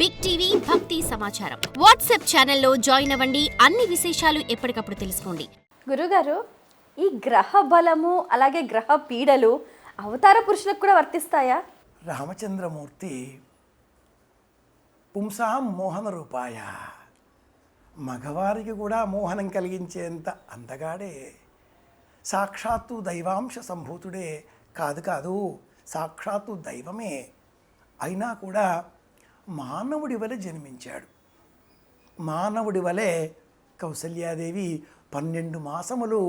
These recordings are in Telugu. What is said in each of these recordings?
బిగ్ టీవీ భక్తి సమాచారం వాట్సాప్ ఛానల్లో జాయిన్ అవ్వండి. అన్ని విశేషాలు ఎప్పటికప్పుడు తెలుసుకోండి. గురుగారు, ఈ గ్రహ బలము అలాగే గ్రహ పీడలు అవతార పురుషులకు కూడా వర్తిస్తాయా? రామచంద్రమూర్తి పుంసాం మోహన రూపాయ, మగవారికి కూడా మోహనం కలిగించేంత అందగాడే, సాక్షాత్తు దైవాంశ సంభూతుడే, కాదు సాక్షాత్తు దైవమే అయినా కూడా మానవుడి వలె జన్మించాడు. మానవుడి వలె కౌసల్యాదేవి 12 మాసములు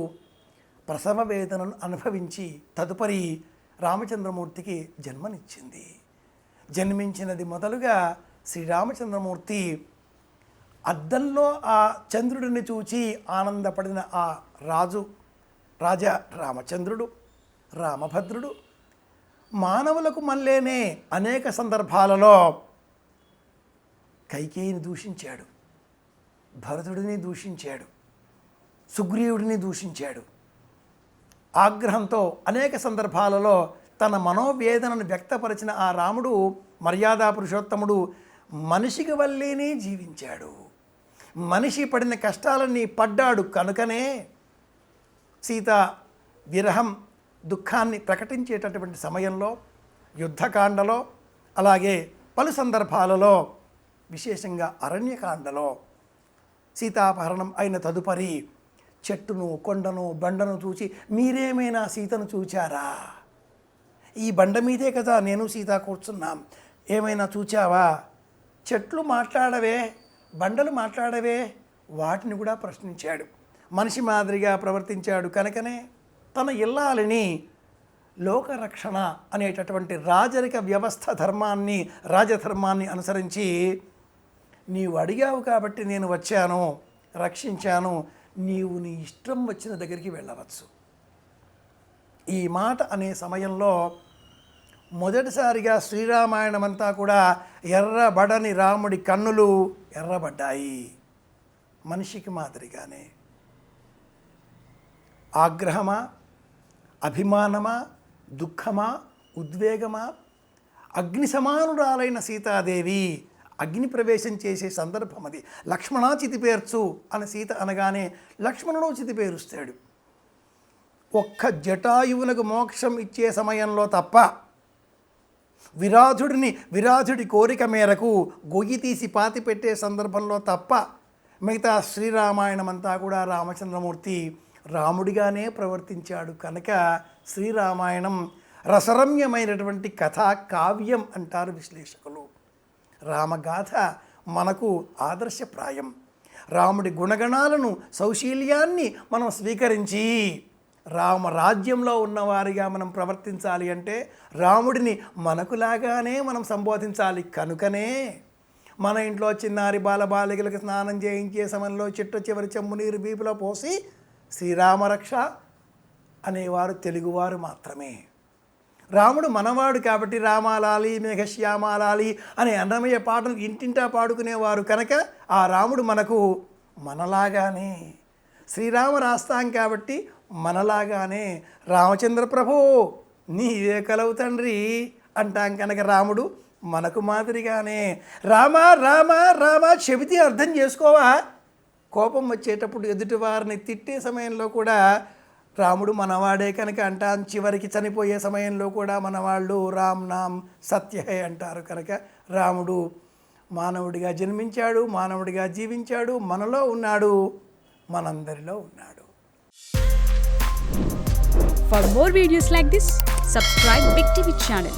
ప్రసవ వేదనను అనుభవించి తదుపరి రామచంద్రమూర్తికి జన్మనిచ్చింది. జన్మించినది మొదలుగా శ్రీరామచంద్రమూర్తి అద్దంలో ఆ చంద్రుడిని చూచి ఆనందపడిన ఆ రాజా రామచంద్రుడు, రామభద్రుడు మానవులకు మళ్ళేనే అనేక సందర్భాలలో కైకేయిని దూషించాడు, భరతుడిని దూషించాడు, సుగ్రీవుడిని దూషించాడు. ఆగ్రహంతో అనేక సందర్భాలలో తన మనోవేదనను వ్యక్తపరిచిన ఆ రాముడు, మర్యాదా పురుషోత్తముడు, మనిషికి వల్లేనే జీవించాడు. మనిషి పడిన కష్టాలన్నీ పడ్డాడు కనుకనే సీత విరహం దుఃఖాన్ని ప్రకటించేటటువంటి సమయంలో, యుద్ధకాండలో, అలాగే పలు సందర్భాలలో, విశేషంగా అరణ్యకాండలో సీతాపహరణం అయిన తదుపరి చెట్టును, కొండను, బండను చూచి మీరేమైనా సీతను చూచారా? ఈ బండ మీదే కదా నేను సీత కూర్చున్నాం, ఏమైనా చూచావా? చెట్లు మాట్లాడవే, బండలు మాట్లాడవే, వాటిని కూడా ప్రశ్నించాడు. మనిషి మాదిరిగా ప్రవర్తించాడు కనుకనే తన ఇల్లాలిని లోకరక్షణ అనేటటువంటి రాజరిక వ్యవస్థ రాజధర్మాన్ని అనుసరించి నీవు అడిగావు కాబట్టి నేను వచ్చాను, రక్షించాను, నీవు నీ ఇష్టం వచ్చిన దగ్గరికి వెళ్ళవచ్చు. ఈ మాట అనే సమయంలో మొదటిసారిగా శ్రీరామాయణమంతా కూడా ఎర్రబడని రాముడి కన్నులు ఎర్రబడ్డాయి. మనిషికి మాదిరిగానే ఆగ్రహమా, అభిమానమా, దుఃఖమా, ఉద్వేగమా? అగ్ని సమానురాలైన సీతాదేవి అగ్ని ప్రవేశం చేసే సందర్భం అది. లక్ష్మణా చితిపేర్చు అని సీత అనగానే లక్ష్మణుడు చితిపేరుస్తాడు. ఒక్క జటాయువునకు మోక్షం ఇచ్చే సమయంలో తప్ప, విరాధుడి కోరిక మేరకు గొయ్యి తీసి పాతి పెట్టే సందర్భంలో తప్ప మిగతా శ్రీరామాయణమంతా కూడా రామచంద్రమూర్తి రాముడిగానే ప్రవర్తించాడు కనుక శ్రీరామాయణం రసరమ్యమైనటువంటి కథా కావ్యం అంటారు విశ్లేషకులు. రామగాథ మనకు ఆదర్శప్రాయం. రాముడి గుణగణాలను, సౌశీల్యాన్ని మనం స్వీకరించి రామరాజ్యంలో ఉన్నవారిగా మనం ప్రవర్తించాలి అంటే రాముడిని మనకులాగానే మనం సంబోధించాలి. కనుకనే మన ఇంట్లో చిన్నారి బాలబాలికలకు స్నానం చేయించే సమయంలో చెట్టు చివరి చెంబు నీరు వీపులో పోసి శ్రీరామరక్ష అనేవారు తెలుగువారు మాత్రమే. రాముడు మనవాడు కాబట్టి రామాలాలి మేఘశ్యామాలాలి అనే అన్నమయ్య పాటలు ఇంటింటా పాడుకునేవారు కనుక ఆ రాముడు మనలాగానే. శ్రీరామ రాస్తాం కాబట్టి మనలాగానే రామచంద్ర ప్రభు నీవే కలవు తండ్రి అంటాం కనుక రాముడు మనకు మాదిరిగానే. రామా రామా రామా చెబితే అర్థం చేసుకోవా? కోపం వచ్చేటప్పుడు ఎదుటివారిని తిట్టే సమయంలో కూడా రాముడు మనవాడే కనుక అంటాం. చివరికి చనిపోయే సమయంలో కూడా మనవాళ్ళు రామ్ నామ్ సత్య హై అంటారు కనుక రాముడు మానవుడిగా జన్మించాడు, మానవుడిగా జీవించాడు, మనలో ఉన్నాడు, మనందరిలో ఉన్నాడు. For more videos like this, subscribe Big TV channel.